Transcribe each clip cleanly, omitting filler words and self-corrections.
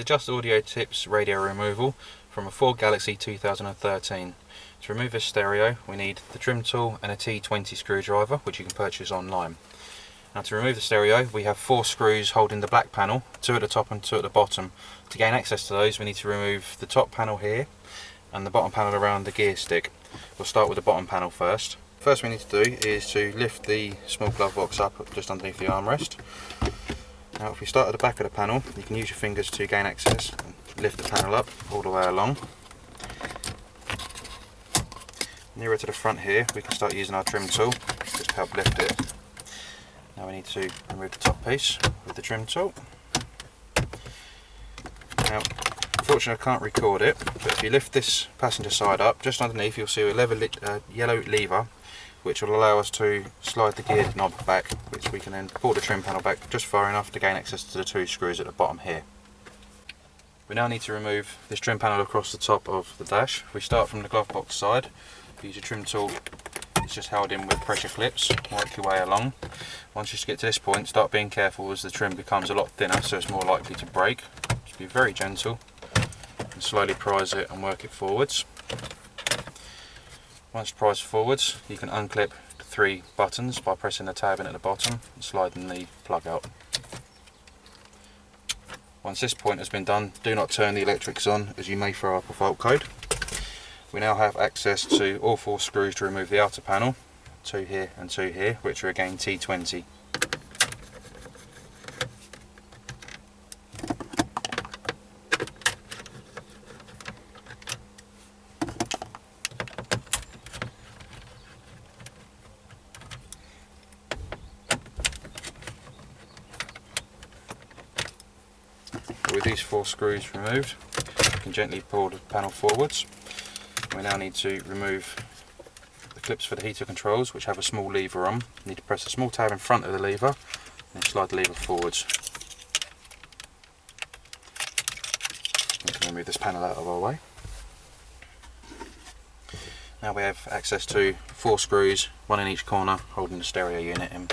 JustAudioTips radio removal from a Ford Galaxy 2013. To remove this stereo we need the trim tool and a T20 screwdriver, which you can purchase online. Now to remove the stereo we have 4 screws holding the black panel, 2 at the top and 2 at the bottom. To gain access to those we need to remove the top panel here and the bottom panel around the gear stick. We'll start with the bottom panel first. First we need to do is to lift the small glove box up just underneath the armrest. Now if we start at the back of the panel, you can use your fingers to gain access and lift the panel up all the way along. Nearer to the front here we can start using our trim tool just to help lift it. Now we need to remove the top piece with the trim tool. Now unfortunately I can't record it, but if you lift this passenger side up, just underneath you'll see a yellow lever which will allow us to slide the gear knob back, which we can then pull the trim panel back just far enough to gain access to the 2 screws at the bottom here. We now need to remove this trim panel across the top of the dash. If we start from the glove box side, use your trim tool, it's just held in with pressure clips, work your way along. Once you get to this point, start being careful as the trim becomes a lot thinner so it's more likely to break. Just be very gentle and slowly prise it and work it forwards. Once prised forwards, you can unclip the 3 buttons by pressing the tab in at the bottom and sliding the plug out. Once this point has been done, do not turn the electrics on as you may throw up a fault code. We now have access to all 4 screws to remove the outer panel, 2 here and 2 here, which are again T20. With these 4 screws removed, you can gently pull the panel forwards. We now need to remove the clips for the heater controls, which have a small lever on. You need to press a small tab in front of the lever and slide the lever forwards. We can remove this panel out of our way. Now we have access to 4 screws, 1 in each corner, holding the stereo unit in.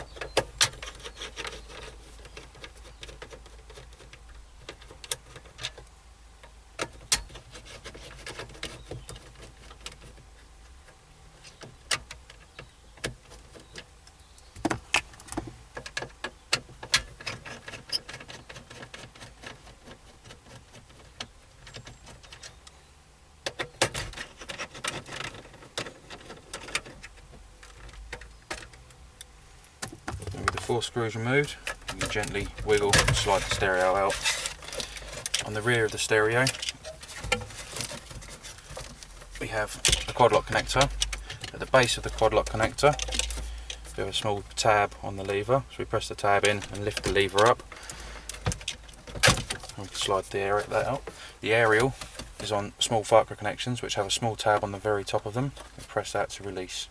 With the 4 screws removed, you can gently wiggle and slide the stereo out. On the rear of the stereo we have a quad lock connector. At the base of the quad lock connector we have a small tab on the lever, so we press the tab in and lift the lever up. And we can slide that out. The aerial is on small Velcro connections which have a small tab on the very top of them. We press that to release.